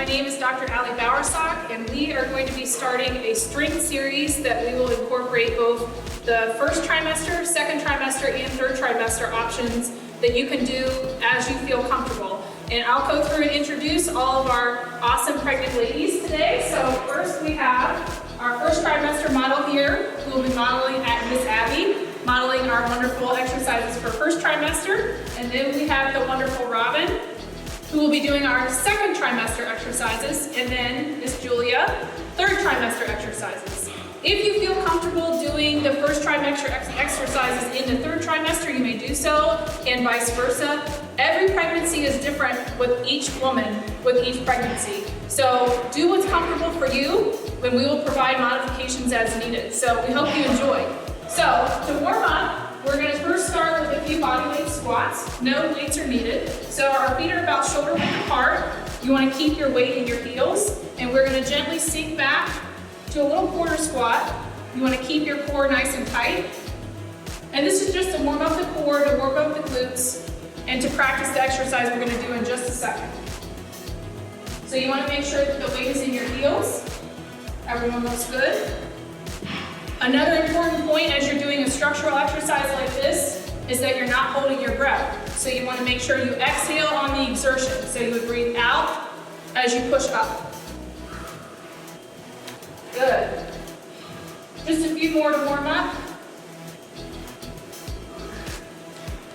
name is Dr. Bowersock, and we are going to be starting a strength series that we will incorporate both the first trimester, second trimester, and third trimester options that you can do as you feel comfortable. And I'll go through and introduce all of our awesome pregnant ladies today. So first we have our first trimester model here, who will be modeling at Miss Abby, modeling our wonderful exercises for first trimester. And then we have the wonderful Robin, who will be doing our second trimester exercises, and then Miss Julia, third trimester exercises. If you feel comfortable doing the first trimester exercises in the third trimester, you may do so, and vice versa. Every pregnancy is different with each woman, with each pregnancy. So do what's comfortable for you, and we will provide modifications as needed. So we hope you enjoy. So to warm up, we're going to first start with a few body weight squats. No weights are needed. So our feet are about shoulder width apart. You want to keep your weight in your heels, and we're going to gently sink back to a little quarter squat. You want to keep your core nice and tight. And this is just to warm up the core, to warm up the glutes, and to practice the exercise we're going to do in just a second. So you want to make sure that the weight is in your heels. Everyone looks good. Another important point as you're doing a structural exercise like this is that you're not holding your breath. So you want to make sure you exhale on the exertion. So you would breathe out as you push up. Good. Just a few more to warm up.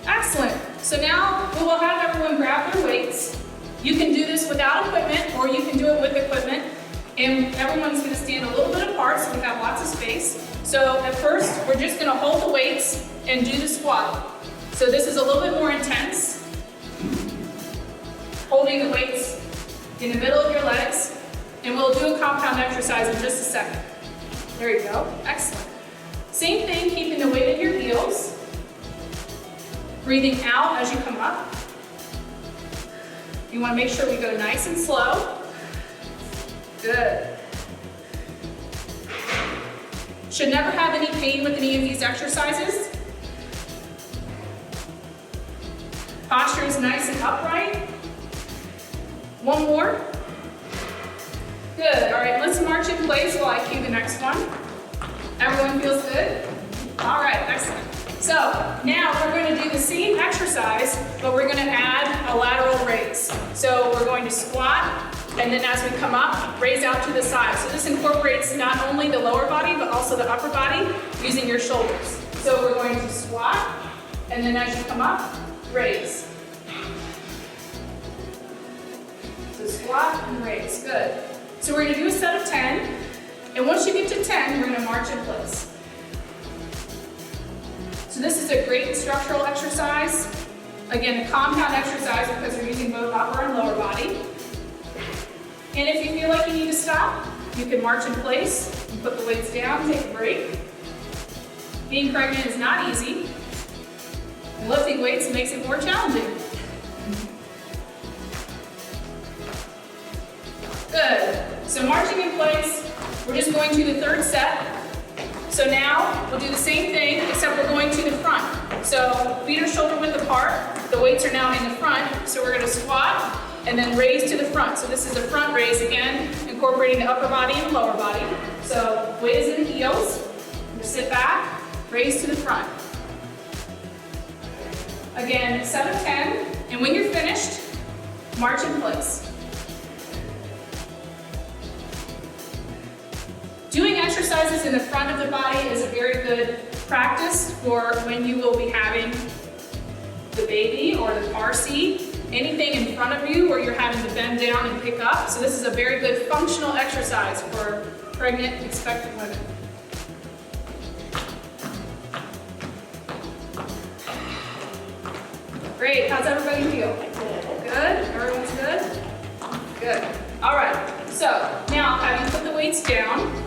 Excellent. So now we will have everyone grab their weights. You can do this without equipment, or you can do it with equipment. And everyone's going to stand a little bit apart so we have lots of space. So at first, we're just going to hold the weights and do the squat. So this is a little bit more intense. Holding the weights in the middle of your legs. And we'll do a compound exercise in just a second. There you go. Excellent. Same thing, keeping the weight in your heels. Breathing out as you come up. You want to make sure we go nice and slow. Good. Should never have any pain with any of these exercises. Posture is nice and upright. One more. Good. All right, let's march in place while I cue the next one. Everyone feels good? All right, excellent. So now we're going to do the same exercise, but we're going to add a lateral raise. So we're going to squat, and then as we come up, raise out to the side. So this incorporates not only the lower body, but also the upper body using your shoulders. So we're going to squat, and then as you come up, raise. So squat and raise, good. So we're going to do a set of 10, and once you get to 10, we're going to march in place. So this is a great structural exercise. Again, a compound exercise because you're using both upper and lower body. And if you feel like you need to stop, you can march in place and put the weights down, take a break. Being pregnant is not easy, and lifting weights makes it more challenging. Good. So marching in place, we're just going to the third set. So now we'll do the same thing, except we're going to the front. So feet are shoulder width apart. The weights are now in the front. So we're going to squat and then raise to the front. So this is a front raise again, incorporating the upper body and the lower body. So weight is in the heels. Just sit back, raise to the front. Again, set of 10. And when you're finished, march in place. Doing exercises in the front of the body is a very good practice for when you will be having the baby or the car seat, anything in front of you where you're having to bend down and pick up. So this is a very good functional exercise for pregnant, expectant women. Great, how's everybody feel? Good, everyone's good? Good, all right. So now have you put the weights down.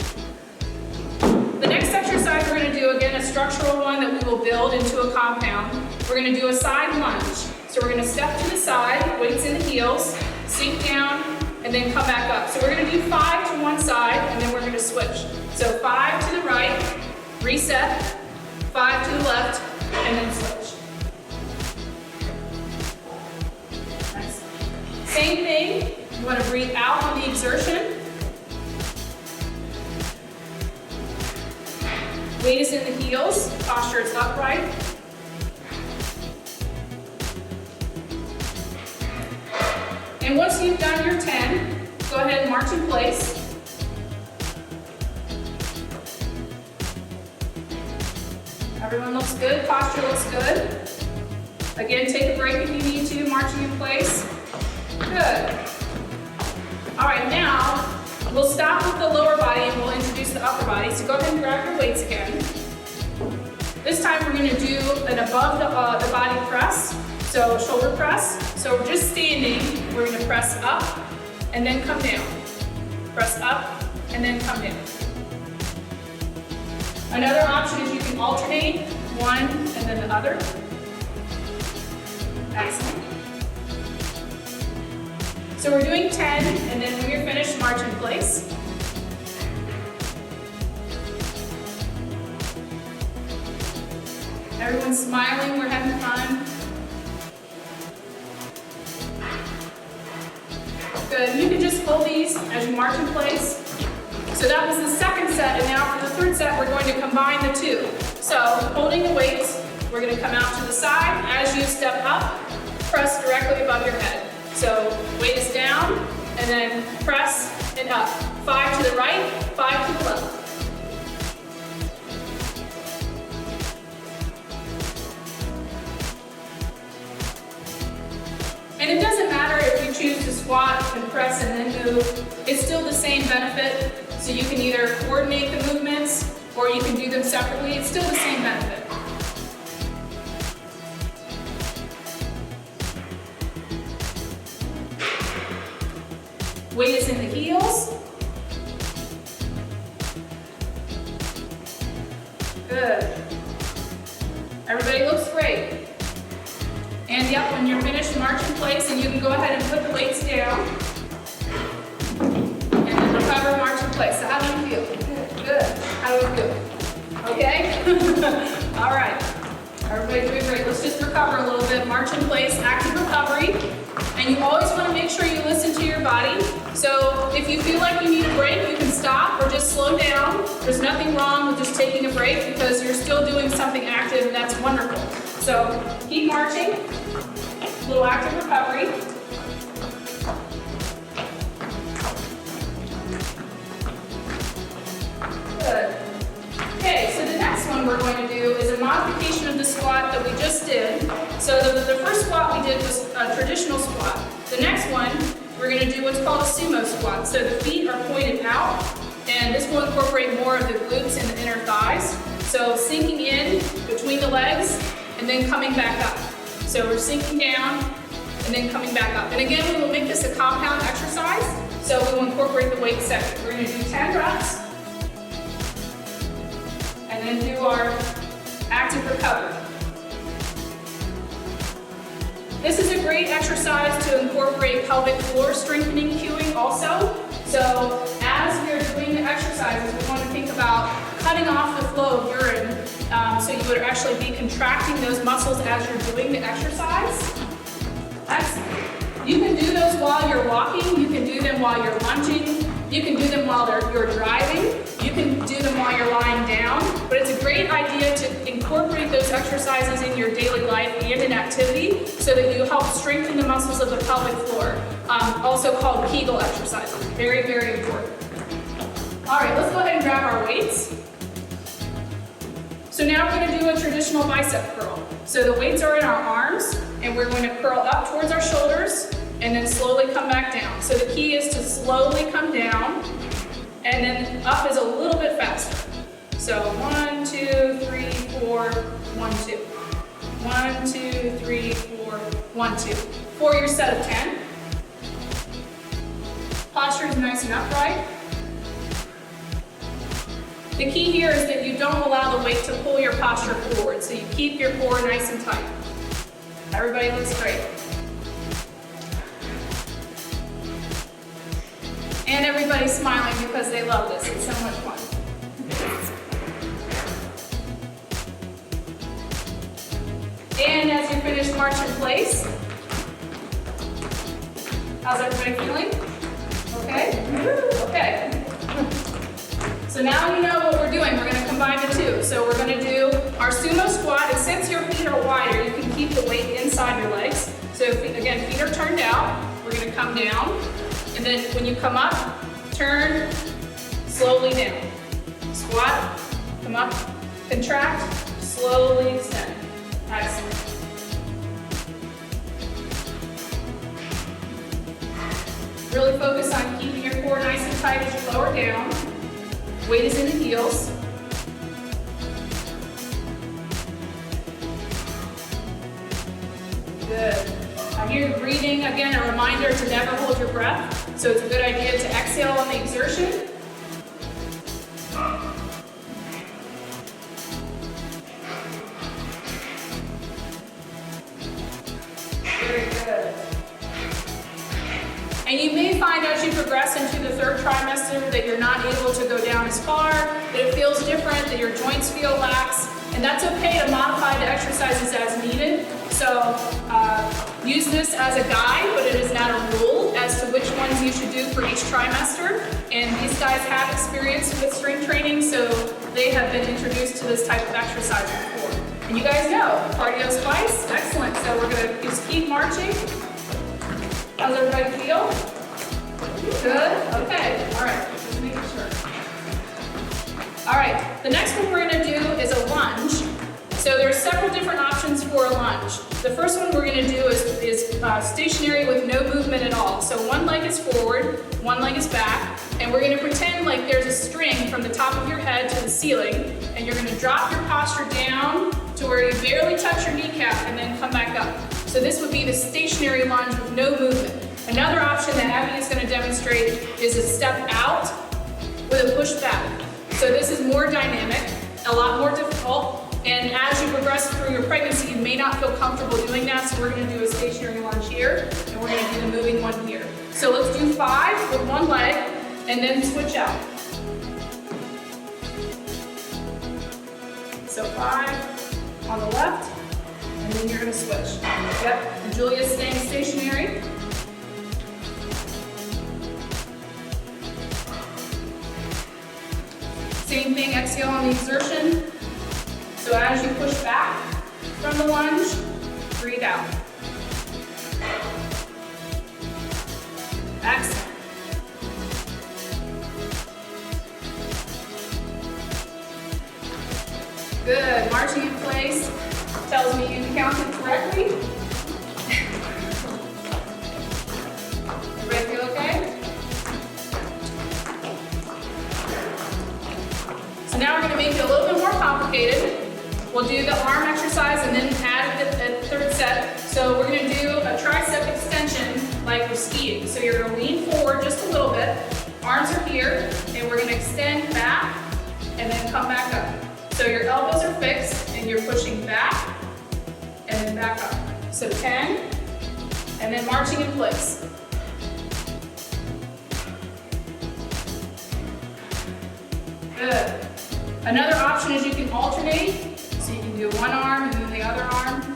The next exercise we're going to do, again, a structural one that we will build into a compound. We're going to do a side lunge. So we're going to step to the side, weights in the heels, sink down, and then come back up. So we're going to do 5 to one side, and then we're going to switch. So 5 to the right, reset, 5 to the left, and then switch. Nice. Same thing, You want to breathe out on the exertion. Weight is in the heels, posture is upright. And once you've done your 10, go ahead and march in place. Everyone looks good, posture looks good. Again, take a break if you need to, marching in place. Good. All right, now we'll stop with the lower body and we'll introduce the upper body. So go ahead and grab your weights again. This time we're going to do an above the body press, so shoulder press. So we're just standing, we're going to press up and then come down. Press up and then come down. Another option is you can alternate one and then the other. Excellent. So we're doing 10, and then when you're finished, march in place. Everyone's smiling, we're having fun. Good, you can just hold these as you march in place. So that was the second set, and now for the third set, we're going to combine the two. So holding the weights, we're going to come out to the side. As you step up, press directly above your head. So weight is down, and then press and up. 5 to the right, 5 to the left. And it doesn't matter if you choose to squat and press and then move, it's still the same benefit. So you can either coordinate the movements or you can do them separately, it's still the same benefit. Weight is in the heels. Good. Everybody looks great. And yep, when you're finished, march in place and you can go ahead and put the weights down. And then recover, march in place. So how do you feel? Good. How do we feel? Okay? All right. Everybody doing great. Let's just recover a little bit. March in place, active recovery. And you always want to make sure you listen to your body. So if you feel like you need a break, you can stop or just slow down. There's nothing wrong with just taking a break because you're still doing something active and that's wonderful. So keep marching, a little active recovery. Good. Okay, so the next one we're going to do is a modification of the squat that we just did. So the first squat we did was a traditional squat. The next one, we're going to do what's called a sumo squat. So the feet are pointed out, and this will incorporate more of the glutes and the inner thighs. So sinking in between the legs, and then coming back up. So we're sinking down, and then coming back up. And again, we will make this a compound exercise, so we will incorporate the weight second. We're going to do 10 reps, and then do our active recovery. This is a great exercise to incorporate pelvic floor strengthening cueing also. So as we're doing the exercises, we want to think about cutting off the flow of urine. So you would actually be contracting those muscles as you're doing the exercise. Excellent. You can do those while you're walking. You can do them while you're lunging. You can do them while you're driving. You can do them while you're lying down. But it's a great idea to incorporate those exercises in your daily life and in activity so that you help strengthen the muscles of the pelvic floor, also called Kegel exercises. Very, very important. All right, let's go ahead and grab our weights. So now we're going to do a traditional bicep curl. So the weights are in our arms, and we're going to curl up towards our shoulders and then slowly come back down. So the key is to slowly come down, and then up is a little bit faster. So 1, 2, 3, 4, 1, 2. 1, 2, 3, 4, 1, 2. For your set of 10. Posture is nice and upright. The key here is that you don't allow the weight to pull your posture forward, so you keep your core nice and tight. Everybody looks great. And everybody's smiling because they love this. It's so much fun. And as you finish, march in place. How's everybody feeling? Okay? Okay. So now you know what we're doing. We're going to combine the two. So we're going to do our sumo squat, and since your feet are wider, you can keep the weight inside your legs. So again, feet are turned out. We're going to come down, and then when you come up, turn slowly down. Squat, come up, contract, slowly extend. Excellent. Really focus on keeping your core nice and tight as you lower down. Weight is in the heels. Good. I hear you breathing. Again, a reminder to never hold your breath. So it's a good idea to exhale on the exertion. Very good. And you may find as you progress into the third trimester that you're not able to go down as far, that it feels different, that your joints feel lax, and that's okay to modify the exercises as needed. So use this as a guide, but it is not a rule as to which ones you should do for each trimester. And these guys have experience with strength training, so they have been introduced to this type of exercise before. And you guys know, cardio spice, excellent. So we're gonna just keep marching. How's everybody feel? Good? Okay, all right, just making sure. All right, the next one we're gonna do is a lunge. So there's several different options for a lunge. The first one we're gonna do is stationary with no movement at all. So one leg is forward, one leg is back, and we're gonna pretend like there's a string from the top of your head to the ceiling, and you're gonna drop your posture down to where you barely touch your kneecap and then come back up. So this would be the stationary lunge with no movement. Another option that Abby is going to demonstrate is a step out with a push back. So this is more dynamic, a lot more difficult, and as you progress through your pregnancy, you may not feel comfortable doing that, so we're going to do a stationary lunge here, and we're going to do the moving one here. So let's do 5 with one leg, and then switch out. So 5 on the left, and then you're going to switch. Yep, and Julia's staying stationary. Same thing, exhale on the exertion. So as you push back from the lunge, breathe out. Excellent. Good, marching in place tells me you counted correctly. Everybody feel okay? So now we're going to make it a little bit more complicated. We'll do the arm exercise and then add the third set. So we're going to do a tricep extension like we're skiing. So you're going to lean forward just a little bit. Arms are here, and we're going to extend back and then come back up. So your elbows are fixed and you're pushing back and then back up. So 10, and then marching in place. Good. Another option is you can alternate. So you can do one arm and then the other arm.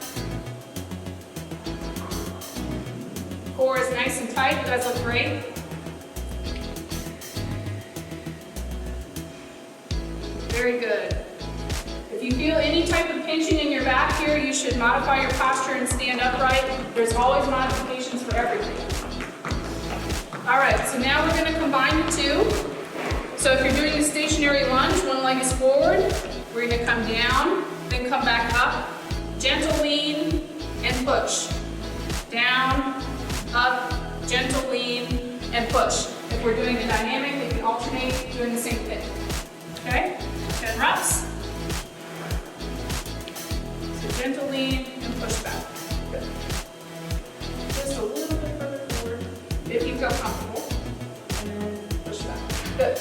Core is nice and tight. You guys look great. Very good. If you feel any type of pinching in your back here, you should modify your posture and stand upright. There's always modifications for everything. All right, so now we're going to combine the two. So if you're doing a stationary lunge, one leg is forward. We're going to come down, then come back up. Gentle lean and push. Down, up, gentle lean, and push. If we're doing the dynamic, we can alternate doing the same thing. Okay? 10 reps. So gentle lean and push back. Good. Just a little bit further forward if you feel comfortable. And then push back. Good.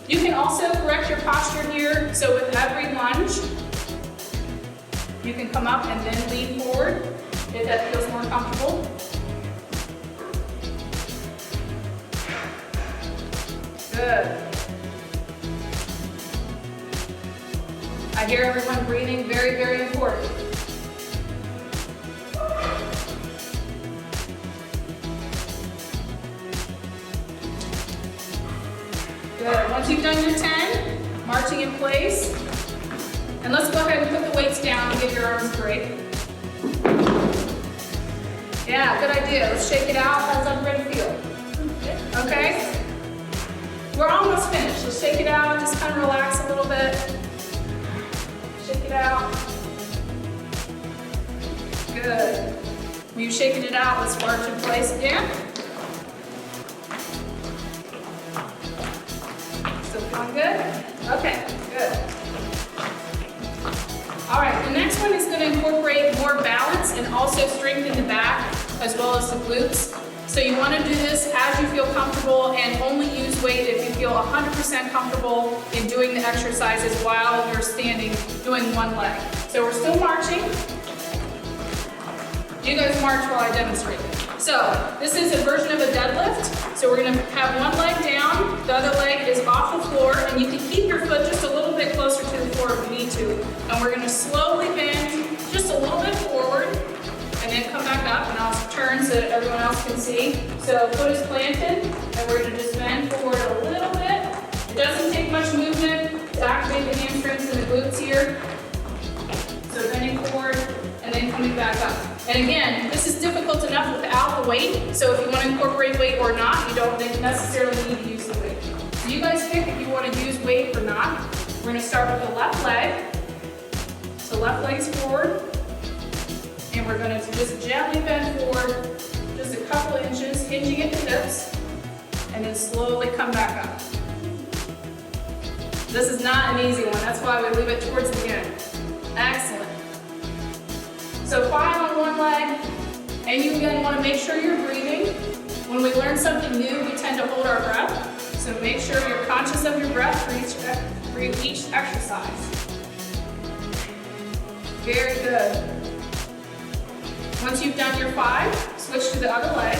You can also correct your posture here. So with every lunge, you can come up and then lean forward if that feels more comfortable. Good. I hear everyone breathing, very, very important. Good. Once you've done your 10, marching in place. And let's go ahead and put the weights down and give your arms a break. Yeah, good idea. Let's shake it out. How does everybody feel? Okay? We're almost finished. Let's shake it out. Just kind of relax a little bit. Shake it out. Good. When you're shaking it out, let's march in place again. Still feeling good? Okay, good. All right, the next one is going to incorporate more balance and also strengthen the back as well as the glutes. So you want to do this as you feel comfortable and only use weight if you feel 100% comfortable in doing the exercises while you're standing doing one leg. So we're still marching. You guys march while I demonstrate. So this is a version of a deadlift. So we're going to have one leg down, the other leg is off the floor, and you can keep your foot just a little bit closer to the floor if you need to. And we're going to slowly bend just a little bit forward, and then come back up, and I'll turn so that everyone else can see. So foot is planted, and we're going to just bend forward a little bit. It doesn't take much movement to activate the hamstrings and the glutes here. So bending forward, and then coming back up. And again, this is difficult enough without the weight, so if you want to incorporate weight or not, you don't necessarily need to use the weight. So you guys pick if you want to use weight or not. We're going to start with the left leg. So left leg's forward, and we're going to just gently bend forward just a couple inches, hinging at the hips, and then slowly come back up. This is not an easy one, that's why we leave it towards the end. Excellent. So 5 on one leg, and you again want to make sure you're breathing. When we learn something new, we tend to hold our breath. So make sure you're conscious of your breath for each exercise. Very good. Once you've done your 5, switch to the other leg.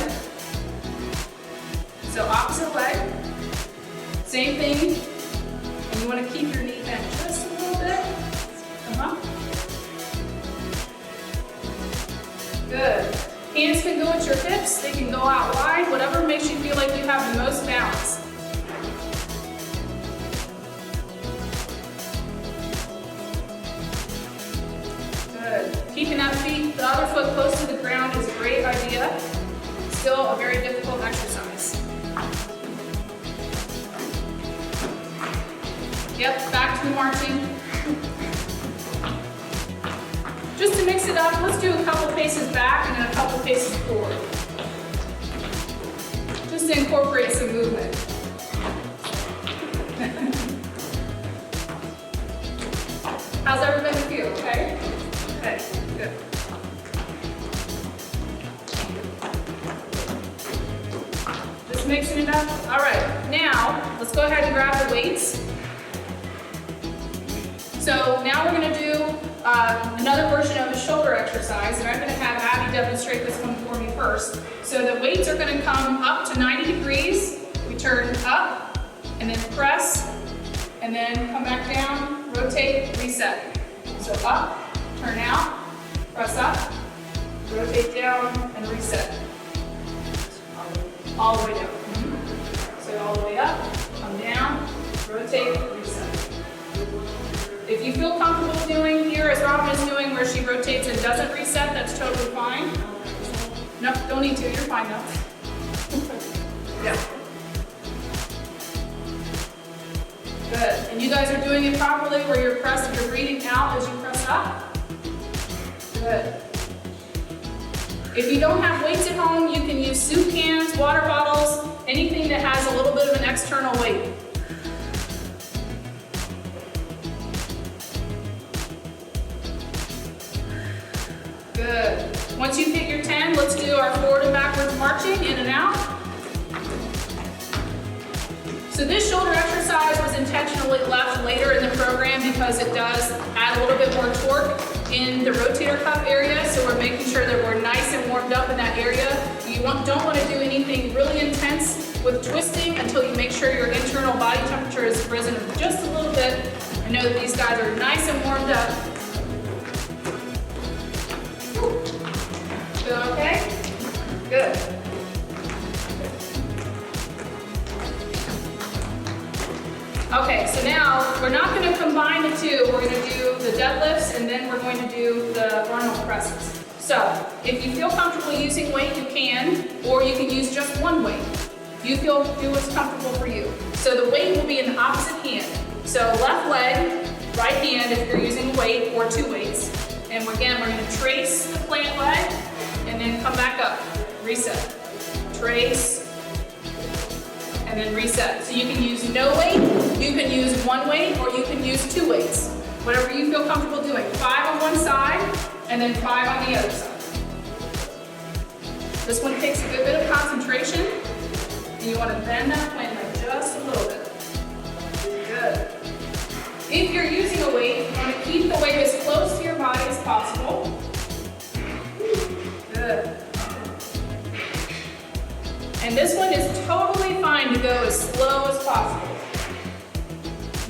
So opposite leg, same thing. And you want to keep your knee bent just a little bit. Good. Hands can go at your hips, they can go out wide, whatever makes you feel like you have the most balance. Good. Keeping that feet, the other foot close to the ground is a great idea. Still a very difficult exercise. Yep, back to the marching. Just to mix it up, let's do a couple paces back and then a couple paces forward. Just to incorporate some movement. How's everybody feel, okay? Okay, good. Just mixing it up. All right, now let's go ahead and grab the weights. So now we're going to do another version of a shoulder exercise, and I'm going to have Abby demonstrate this one for me first. So the weights are going to come up to 90 degrees. We turn up, and then press, and then come back down, rotate, reset. So up, turn out, press up, rotate down, and reset. All the way down. So all the way up, come down, rotate, reset. If you feel comfortable doing here, as Robin is doing, where she rotates and doesn't reset, that's totally fine. No, don't need to, you're fine now. Yeah. Good, and you guys are doing it properly where you're breathing out as you press up. Good. If you don't have weights at home, you can use soup cans, water bottles, anything that has a little bit of an external weight. Good. Once you hit your 10, let's do our forward and backwards marching, in and out. So this shoulder exercise was intentionally left later in the program because it does add a little bit more torque in the rotator cuff area, so we're making sure that we're nice and warmed up in that area. You don't want to do anything really intense with twisting until you make sure your internal body temperature is risen just a little bit. I know that these guys are nice and warmed up. Feel okay? Good. Okay, so now we're not going to combine the two. We're going to do the deadlifts and then we're going to do the Arnold presses. So if you feel comfortable using weight, you can, or you can use just one weight. You do what's comfortable for you. So the weight will be in the opposite hand. So left leg, right hand if you're using a weight or two weights. And again, we're going to trace the plant leg and then come back up. Reset. Trace. And then reset. So you can use no weight, you can use one weight, or you can use two weights. Whatever you feel comfortable doing. 5 on one side, and then 5 on the other side. This one takes a good bit of concentration, and you want to bend that plant leg just a little bit. Good. If you're using a weight, you want to keep the weight as close to your body as possible. Good. And this one is totally fine to go as slow as possible.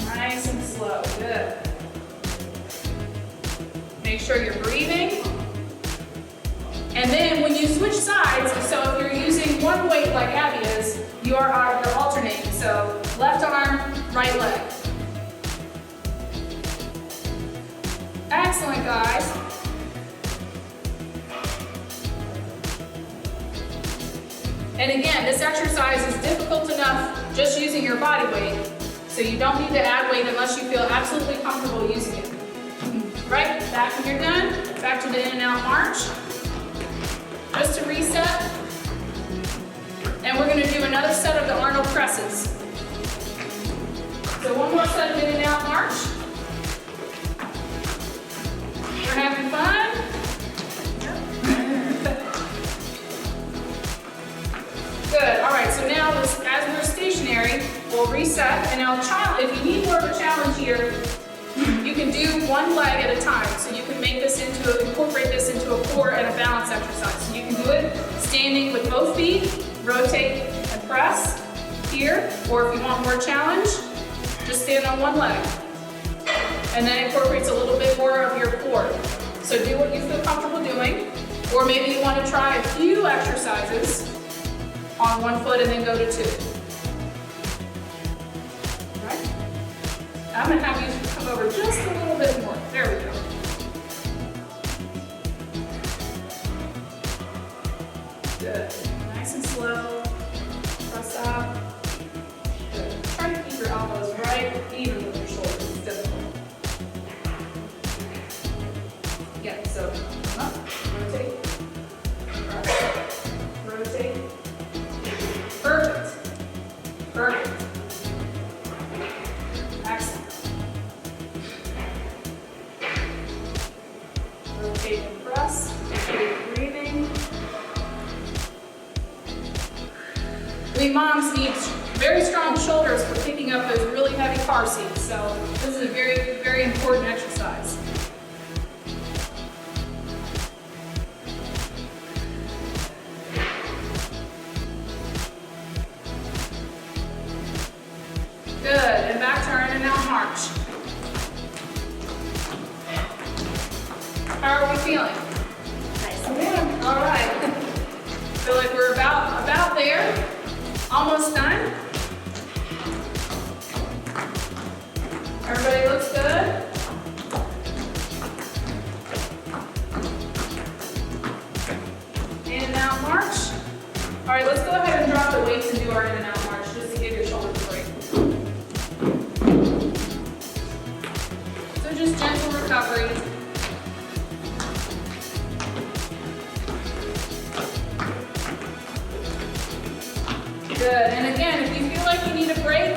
Nice and slow, good. Make sure you're breathing. And then when you switch sides, so if you're using one weight like Abby is, you're alternating. So left arm, right leg. Excellent, guys. And again, this exercise is difficult enough just using your body weight, so you don't need to add weight unless you feel absolutely comfortable using it. Right, back when you're done, back to the in and out march. Just to reset. And we're going to do another set of the Arnold presses. So one more set of in and out march. We're having fun. Good. All right, so now as we're stationary, we'll reset. And now if you need more of a challenge here, you can do one leg at a time. So you can incorporate this into a core and a balance exercise. So you can do it standing with both feet, rotate and press here. Or if you want more challenge, just stand on one leg. And that incorporates a little bit more of your core. So do what you feel comfortable doing. Or maybe you want to try a few exercises on one foot and then go to two. All right? I'm going to have you come over just a little bit more. There we go. Good. Nice and slow. Press up. Good. Try to keep your elbows right even with your shoulders. It's difficult. Yeah, so come up, rotate. Press. Rotate. Perfect. Perfect. Excellent. Rotate and press. Keep breathing. We moms need very strong shoulders for picking up those really heavy car seats, so this is a very, very important exercise. Good, and back to our in and out march. How are we feeling? Nice. Yeah. All right. Feel like we're about there. Almost done. Everybody looks good? In and out march. All right, let's go ahead and drop the weights and do our in and out march just to give your shoulders a break. So just gentle recovery. Good, and again, if you feel like you need a break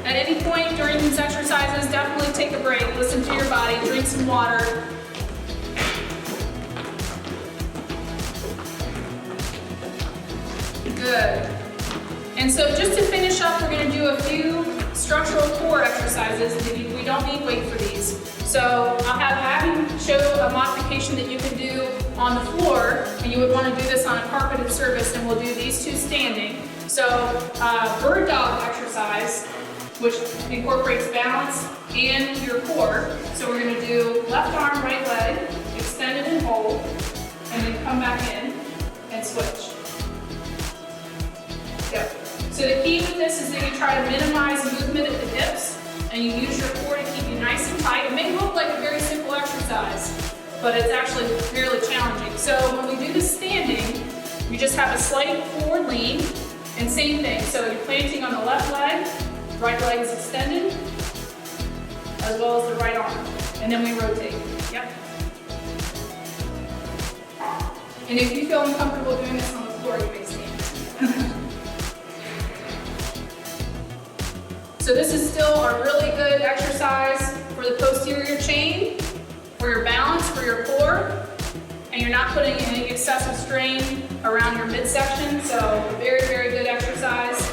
at any point during these exercises, definitely take a break. Listen to your body, drink some water. Good. And so just to finish up, we're going to do a few structural core exercises. We don't need weight for these. So I'll have Abby show a modification that you can do on the floor, and you would want to do this on a carpeted surface, and we'll do these two standing. So bird dog exercise, which incorporates balance and your core. So we're going to do left arm, right leg, extend it and hold, and then come back in and switch. Yep. So the key with this is that you try to minimize movement at the hips. and you use your core to keep you nice and tight. It may look like a very simple exercise, but it's actually fairly challenging. So when we do the standing, you just have a slight forward lean, and same thing. So you're planting on the left leg, right leg is extended, as well as the right arm. And then we rotate. Yep. And if you feel uncomfortable doing this on the floor, you may stand. So this is still a really good exercise for the posterior chain, for your balance, for your core, and you're not putting any excessive strain around your midsection, so very, very good exercise.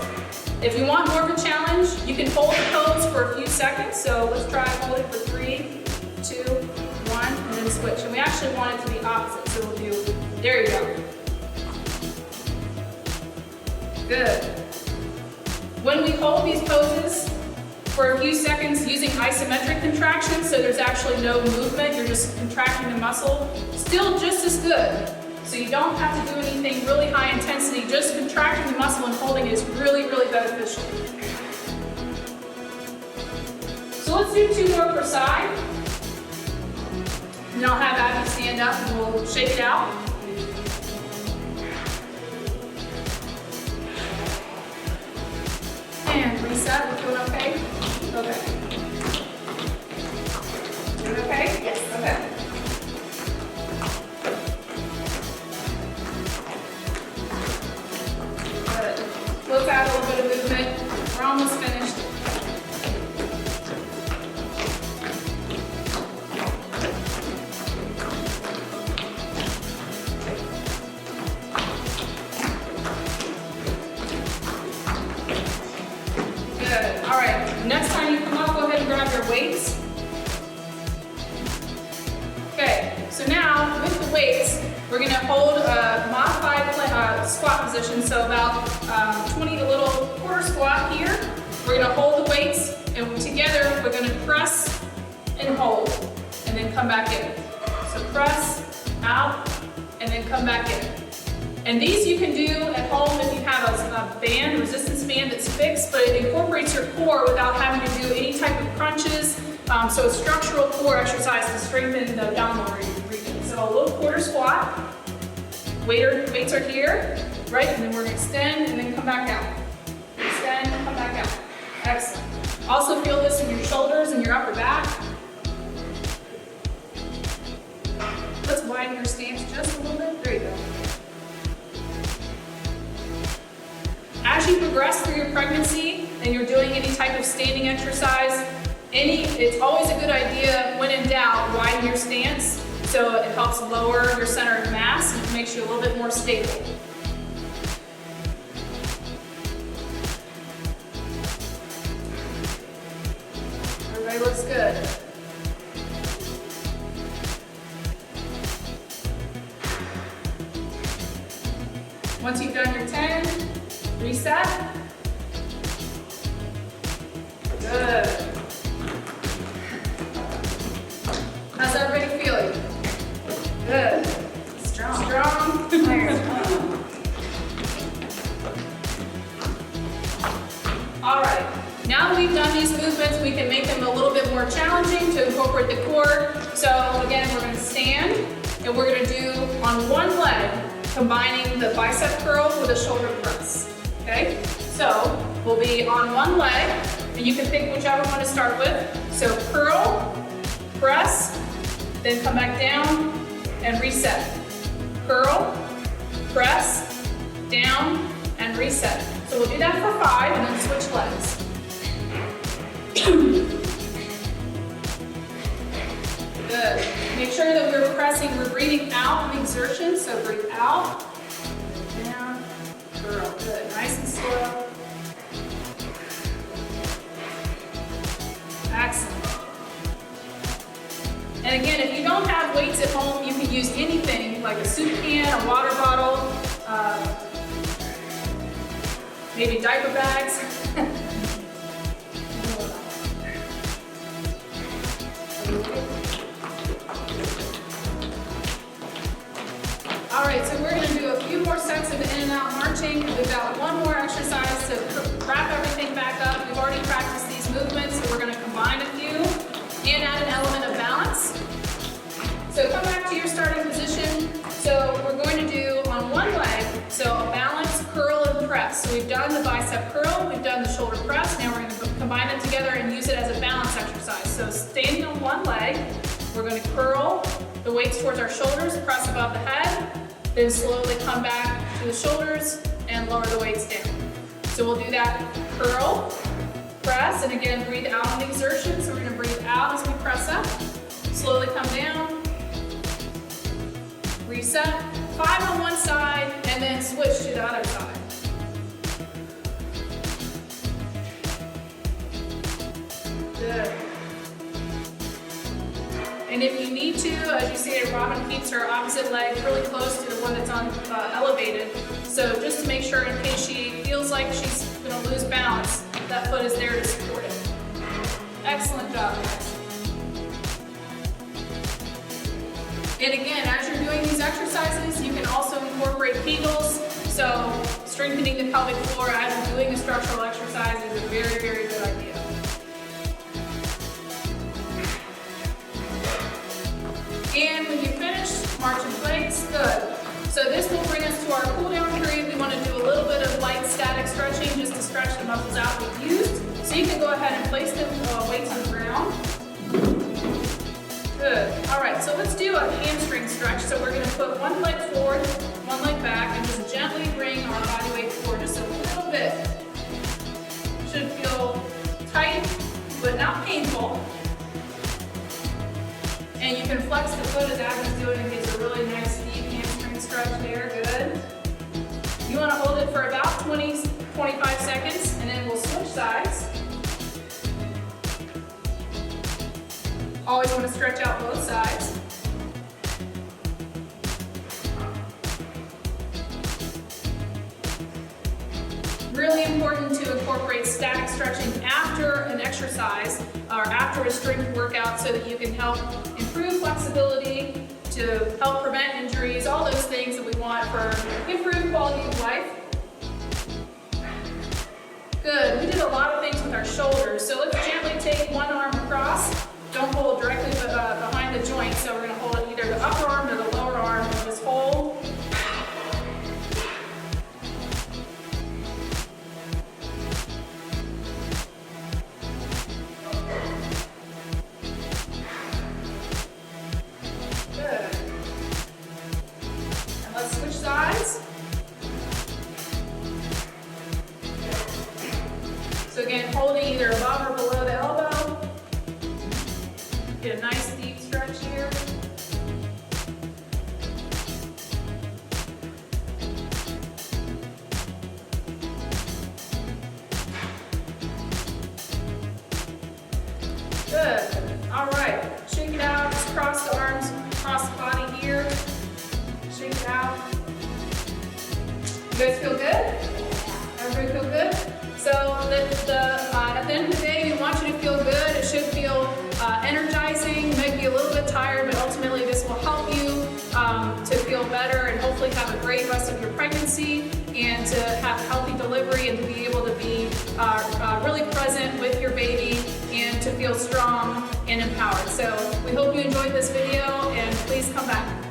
If you want more of a challenge, you can hold the pose for a few seconds, so let's try hold it for 3, 2, 1, and then switch. And we actually want it to be opposite, so we'll do, there you go. Good. When we hold these poses for a few seconds using isometric contractions, so there's actually no movement, you're just contracting the muscle, still just as good. So you don't have to do anything really high intensity, just contracting the muscle and holding it is really, really beneficial. So let's do 2 more per side. And then I'll have Abby stand up and we'll shake it out. And reset, we're doing okay? Okay. Doing okay? Yes. Okay. Good. Let's add a little bit of movement. We're almost finished. All right, next time you come up, go ahead and grab your weights. Okay, so now with the weights, we're going to hold a modified squat position, so about 20 to little quarter squat here. We're going to hold the weights, and together we're going to press and hold, and then come back in. So press, out, and then come back in. And these you can do at home if you have a band, resistance band that's fixed, but it incorporates your core without having to do any type of crunches. So a structural core exercise to strengthen the abdominal region. So a little quarter squat, weights are here, right? And then we're gonna extend and then come back out. Extend, come back out. Excellent. Also feel this in your shoulders and your upper back. Let's widen your stance just a little bit. There you go. As you progress through your pregnancy and you're doing any type of standing exercise, it's always a good idea, when in doubt, widen your stance. So it helps lower your center of mass and it makes you a little bit more stable. Everybody looks good. Once you've done your 10, reset. Good. How's everybody feeling? Good. Strong. Strong. All right. Now that we've done these movements, we can make them a little bit more challenging to incorporate the core. So again, we're going to stand and we're going to do on one leg, combining the bicep curl with a shoulder press. Okay, so we'll be on one leg, and you can pick whichever one to start with. So curl, press, then come back down and reset. Curl, press, down, and reset. So we'll do that for 5 and then switch legs. Good. Make sure that we're pressing, we're breathing out of exertion, so breathe out, down, curl. Good. Nice and slow. Excellent. And again, if you don't have weights at home, you can use anything like a soup can, a water bottle, maybe diaper bags. All right, so we're going to do a few more sets of in and out marching. We've got one more exercise to wrap everything back up. We've already practiced these movements, so we're going to combine tricep curl, we've done the shoulder press. Now we're going to combine them together and use it as a balance exercise. So standing on one leg, we're going to curl the weights towards our shoulders, press above the head, then slowly come back to the shoulders and lower the weights down. So we'll do that curl, press, and again breathe out on the exertion. So we're going to breathe out as we press up, slowly come down, reset, 5 on one side, and then switch to the other side. Good. And if you need to, as you see, Robin keeps her opposite leg really close to the one that's on elevated. So just to make sure, in case she feels like she's going to lose balance, that foot is there to support it. Excellent job, guys. And again, as you're doing these exercises, you can also incorporate Kegels. So strengthening the pelvic floor as you're doing a structural exercise is a very, very good idea. And when you finish, march in place, good. So this will bring us to our cool down period. We want to do a little bit of light static stretching just to stretch the muscles out we've used. So you can go ahead and place the weights on the ground. Good. All right, so let's do a hamstring stretch. So we're going to put one leg forward, one leg back, and just gently bring our body weight forward just a little bit. Should feel tight, but not painful. And you can flex the foot as Abby's doing. It gives a really nice deep hamstring stretch there. Good. You want to hold it for about 20-25 seconds, and then we'll switch sides. Always want to stretch out both sides. Really important to incorporate static stretching after an exercise or after a strength workout so that you can help improve flexibility, to help prevent injuries, all those things that we want for improved quality of life. Good. We did a lot of things with our shoulders, so let's gently take one arm across. Don't hold directly behind the joint, so we're going to hold it either the upper arm or the lower arm and just hold. Good. And let's switch sides. So again, holding either above or below the elbow. Get a nice deep stretch here. Good. All right. Shake it out. Just cross the arms across the body here. Shake it out. You guys feel good? Everybody feel good? So at the end of the day, we want you to feel good. It should feel energizing. You might be a little bit tired, but ultimately this will help you to feel better and hopefully have a great rest of your pregnancy and to have a healthy delivery and to be able to be really present with your baby and to feel strong and empowered. So we hope you enjoyed this video and please come back.